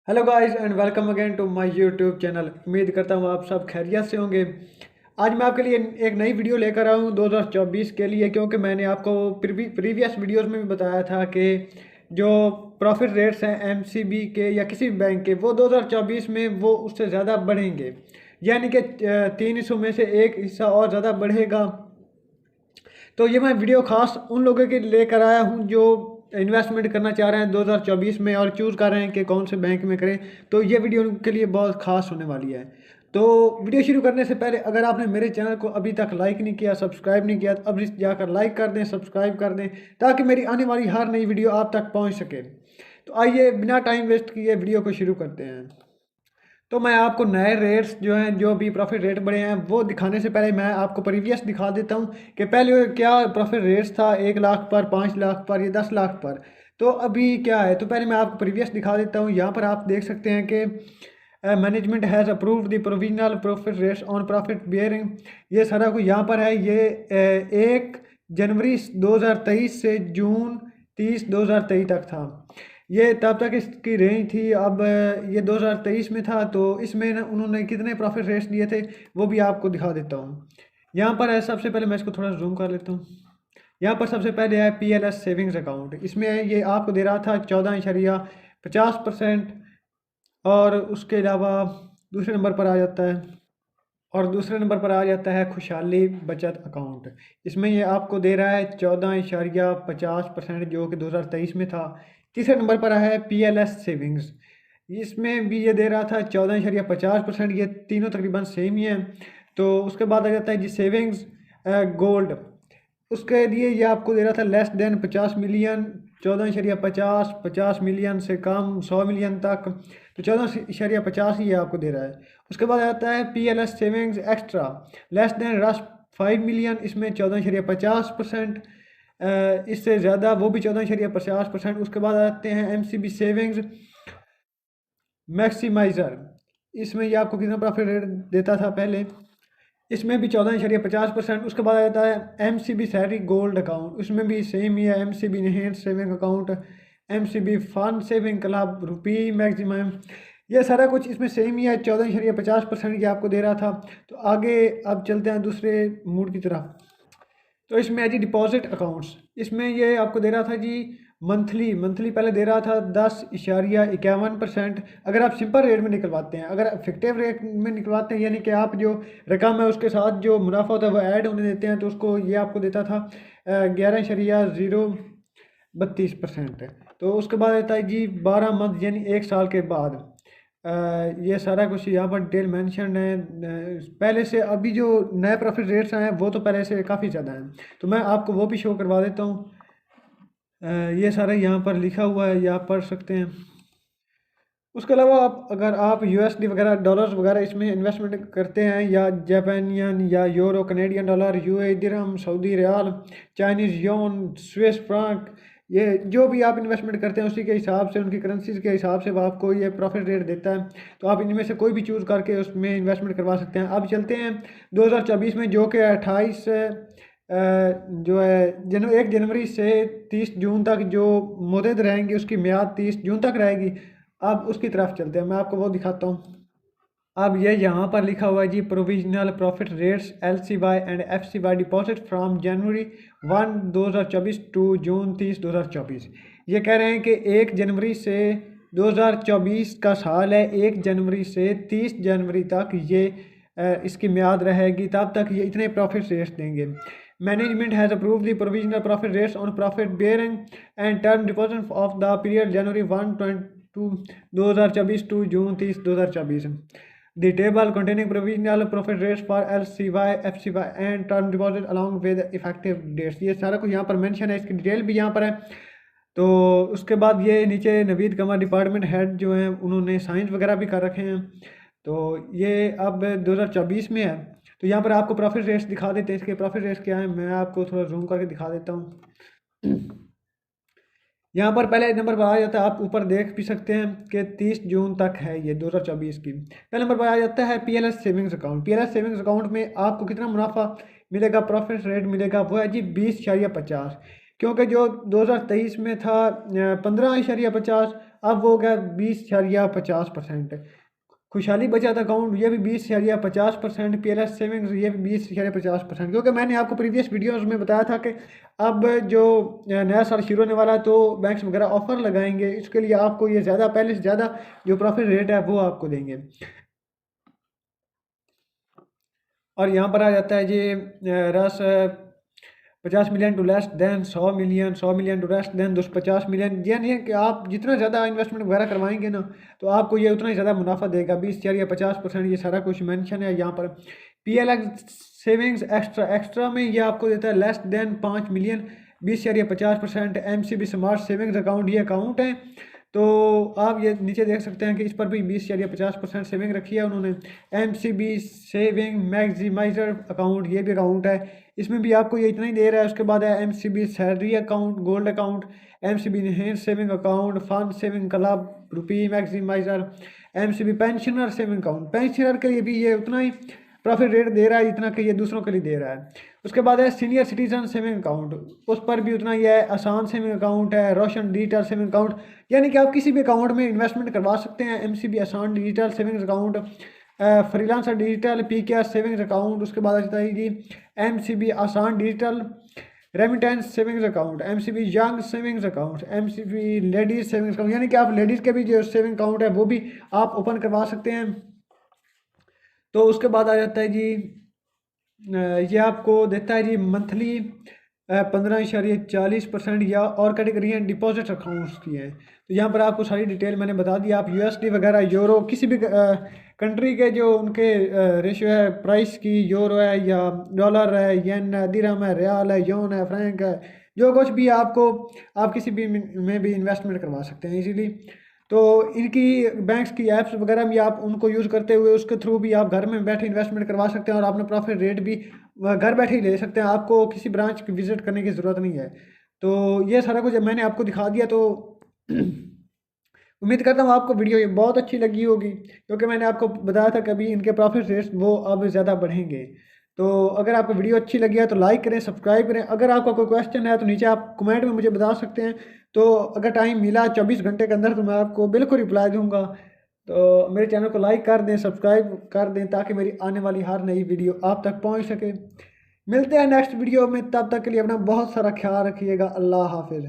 Hello guys and welcome again to my YouTube channel. उम्मीद करता हूँ आप सब खैरियत से होंगे। आज मैं आपके लिए एक नई वीडियो लेकर आया हूँ 2024 के लिए, क्योंकि मैंने आपको प्रीवियस वीडियोस में भी बताया था कि जो प्रॉफिट रेट्स हैं एमसीबी के या किसी भी बैंक के, वो 2024 में वो उससे ज़्यादा बढ़ेंगे। यानी कि 3 हिस्सों में से एक हिस्सा और ज़्यादा बढ़ेगा। तो ये मैं वीडियो खास उन लोगों के लिए लेकर आया हूँ जो इन्वेस्टमेंट करना चाह रहे हैं 2024 में और चूज़ कर रहे हैं कि कौन से बैंक में करें। तो ये वीडियो उनके लिए बहुत खास होने वाली है। तो वीडियो शुरू करने से पहले अगर आपने मेरे चैनल को अभी तक लाइक नहीं किया, सब्सक्राइब नहीं किया, तो अभी जाकर लाइक कर दें, सब्सक्राइब कर दें, ताकि मेरी आने वाली हर नई वीडियो आप तक पहुँच सके। तो आइए बिना टाइम वेस्ट किए वीडियो को शुरू करते हैं। तो मैं आपको नए रेट्स जो हैं, जो भी प्रॉफिट रेट बढ़े हैं, वो दिखाने से पहले मैं आपको प्रीवियस दिखा देता हूँ कि पहले क्या प्रॉफिट रेट्स था 1 लाख पर, 5 लाख पर या 10 लाख पर। तो अभी क्या है, तो पहले मैं आपको प्रीवियस दिखा देता हूँ। यहाँ पर आप देख सकते हैं कि management has approved the provisional profit rates on profit bearing. ये सारा कुछ यहाँ पर है। ये 1 जनवरी 2023 से जून 30 2023 तक था। ये तब तक इसकी रेंज थी। अब ये 2023 में था, तो इसमें उन्होंने कितने प्रॉफिट रेट्स दिए थे वो भी आपको दिखा देता हूँ। यहाँ पर है, सबसे पहले मैं इसको थोड़ा जूम कर लेता हूँ। यहाँ पर सबसे पहले है PLS सेविंग्स अकाउंट। इसमें ये आपको दे रहा था 14.50%। और उसके अलावा दूसरे नंबर पर आ जाता है, खुशहाली बचत अकाउंट। इसमें ये आपको दे रहा है 14.50%, जो कि 2023 में था। तीसरे नंबर पर है PLS सेविंग्स। इसमें भी ये दे रहा था 14.50%। ये तीनों तकरीबन सेम ही हैं। तो उसके बाद आ जाता है जी सेविंग्स गोल्ड। उसके लिए ये आपको दे रहा था लेस देन 50 मिलियन, 14.50, 50 मिलियन से कम, 100 मिलियन तक। तो 14.50 ही ये आपको दे रहा है। उसके बाद आता है PLS savings extra less than रस 5 मिलियन। इसमें 14.50%। इससे ज़्यादा वो भी 14.50%। उसके बाद आते हैं MCB सेविंग्स मैक्सिमाइज़र। इसमें ये आपको कितना प्रॉफिट रेट देता था पहले, इसमें भी 14.50%। उसके बाद आ जाता है MCB सैलरी गोल्ड अकाउंट। उसमें भी सेम ही है, MCB enhance saving account, MCB fund saving club rupee maximum. ये सारा कुछ इसमें सेम ही है, 14.50% ये आपको दे रहा था। तो आगे अब चलते हैं दूसरे मूड की तरफ। तो इसमें है जी डिपॉजिट अकाउंट्स। इसमें ये आपको दे रहा था जी मंथली मंथली पहले दे रहा था 10.51%। अगर आप सिंपल रेट में निकलवाते हैं, अगर इफेक्टिव रेट में निकलवाते हैं, यानी कि आप जो रकम है उसके साथ जो मुनाफा होता है वो ऐड होने देते हैं, तो उसको ये आपको देता था 11.032%। तो उसके बाद आता है जी 12 मंथ यानी 1 साल के बाद। ये सारा कुछ यहाँ पर डिटेल मेंशन है। पहले से अभी जो नए प्रॉफिट रेट्स आए हैं वो तो पहले से काफ़ी ज़्यादा हैं। तो मैं आपको वो भी शो करवा देता हूँ। ये सारा यहाँ पर लिखा हुआ है, ये आप पढ़ सकते हैं। उसके अलावा आप अगर आप USD वगैरह डॉलर्स वगैरह इसमें इन्वेस्टमेंट करते हैं, या जापानियन या यूरो, कनेडियन डॉलर, UAE दिरहम, सऊदी रियाल, चाइनीज़ योन, स्विस फ्रांक, ये जो भी आप इन्वेस्टमेंट करते हैं उसी के हिसाब से, उनकी करेंसीज के हिसाब से वो आपको ये प्रॉफिट रेट देता है। तो आप इनमें से कोई भी चूज़ करके उसमें इन्वेस्टमेंट करवा सकते हैं। अब चलते हैं 2024 में, जो कि 28 जो है 1 जनवरी से 30 जून तक जो मुद्दत रहेंगी, उसकी म्याद 30 जून तक रहेगी। अब उसकी तरफ चलते हैं, मैं आपको वो दिखाता हूँ। अब ये यहाँ पर लिखा हुआ है जी provisional profit rates LCY and FCY deposit from January 1 2024 to June 30 2024। ये कह रहे हैं कि 1 जनवरी से 2024 का साल है, 1 जनवरी से 30 जनवरी तक ये इसकी म्याद रहेगी। तब तक ये इतने प्रॉफिट रेट्स देंगे। Management has approve the provisional profit rates on profit bearing and term deposit of the period January 1 2024 to June 30 2024। The table containing provisional profit rates for LCY, FCY and term deposit along with effective dates। ये सारा कुछ यहाँ पर mention है, इसकी detail भी यहाँ पर है। तो उसके बाद ये नीचे नवीद कमर डिपार्टमेंट हेड जो हैं उन्होंने साइंस वगैरह भी कर रखे हैं। तो ये अब 2024 में है। तो यहाँ पर आपको प्रॉफिट रेट्स दिखा देते हैं। इसके प्रॉफिट रेट्स क्या हैं मैं आपको थोड़ा जूम करके दिखा देता हूँ। यहाँ पर पहले नंबर पर आ जाता है, आप ऊपर देख भी सकते हैं कि 30 जून तक है ये 2024 की। पहले नंबर पर आ जाता है PLS savings account. PLS savings account में आपको कितना मुनाफा मिलेगा, प्रॉफिट रेट मिलेगा, वो है जी 20.50। क्योंकि जो 2023 में था 15.50, अब वो हो गया 20.50%। खुशहाली बचत अकाउंट ये भी 20.50%। PLS सेविंग्स ये भी 20.50%। क्योंकि मैंने आपको प्रीवियस वीडियोस में बताया था कि अब जो नया साल शुरू होने वाला है तो बैंक्स वगैरह ऑफर लगाएंगे, इसके लिए आपको ये ज़्यादा पहले से ज़्यादा जो प्रॉफिट रेट है वो आपको देंगे। और यहाँ पर आ जाता है जी रस 50 million to less than 100 million, 100 million to less than 250 million. यानी कि आप जितना ज़्यादा इन्वेस्टमेंट वगैरह करवाएंगे ना तो आपको ये उतना ही ज़्यादा मुनाफा देगा। 20.50%, ये सारा कुछ मेंशन है यहाँ पर। PLX सेविंग्स एक्स्ट्रा, एक्स्ट्रा में ये आपको देता है less than 5 million, 20.50%। MCB smart savings account ये अकाउंट है, तो आप ये नीचे देख सकते हैं कि इस पर भी 20.50% सेविंग रखी है उन्होंने। MCB सेविंग मैक्सिमाइजर अकाउंट ये भी अकाउंट है, इसमें भी आपको ये इतना ही दे रहा है। उसके बाद है MCB salary account, gold account, MCB enhance saving account, fund saving club, rupee maximizer, MCB pensioner saving account. Pensioner के लिए भी ये उतना ही प्रॉफिट रेट दे रहा है जितना कि ये दूसरों के लिए दे रहा है। उसके बाद है सीनियर सिटीजन सेविंग अकाउंट, उस पर भी उतना ही है। आसान सेविंग अकाउंट है, रोशन डिजिटल सेविंग अकाउंट, यानी कि आप किसी भी अकाउंट में इन्वेस्टमेंट करवा सकते हैं। MCB आसान digital savings account, freelancer digital PKS savings account. उसके बाद आता है जी MCB आसान digital remittance savings account, MCB young savings account, MCB ladies savings account, यानी कि आप लेडीज़ के भी जो सेविंग अकाउंट है वो भी आप ओपन करवा सकते हैं। तो उसके बाद आ जाता है जी ये आपको देता है जी मंथली 15.40% या और कैटेगरियाँ डिपॉजिट अकाउंट्स की हैं। तो यहाँ पर आपको सारी डिटेल मैंने बता दी। आप USD वगैरह, यूरो, किसी भी कंट्री के जो उनके रेशियो है प्राइस की, यूरो है या डॉलर है, येन है, दिरहम है, रियाल है, योन है, फ्रैंक है, जो कुछ भी आपको, आप किसी भी में भी इन्वेस्टमेंट करवा सकते हैं इजीली। तो इनकी बैंक्स की ऐप्स वगैरह भी आप उनको यूज़ करते हुए उसके थ्रू भी आप घर में बैठे इन्वेस्टमेंट करवा सकते हैं और अपना प्रॉफिट रेट भी घर बैठे ही ले सकते हैं। आपको किसी ब्रांच की विजिट करने की ज़रूरत नहीं है। तो ये सारा कुछ मैंने आपको दिखा दिया। तो उम्मीद करता हूँ आपको वीडियो ये बहुत अच्छी लगी होगी, क्योंकि मैंने आपको बताया था कभी इनके प्रॉफिट रेट्स वो अब ज़्यादा बढ़ेंगे। तो अगर आपको वीडियो अच्छी लगी है तो लाइक करें, सब्सक्राइब करें। अगर आपका कोई क्वेश्चन है तो नीचे आप कमेंट में मुझे बता सकते हैं। तो अगर टाइम मिला 24 घंटे के अंदर तो मैं आपको बिल्कुल रिप्लाई दूंगा। तो मेरे चैनल को लाइक कर दें, सब्सक्राइब कर दें, ताकि मेरी आने वाली हर नई वीडियो आप तक पहुंच सके। मिलते हैं नेक्स्ट वीडियो में, तब तक के लिए अपना बहुत सारा ख्याल रखिएगा। अल्लाह हाफिज़।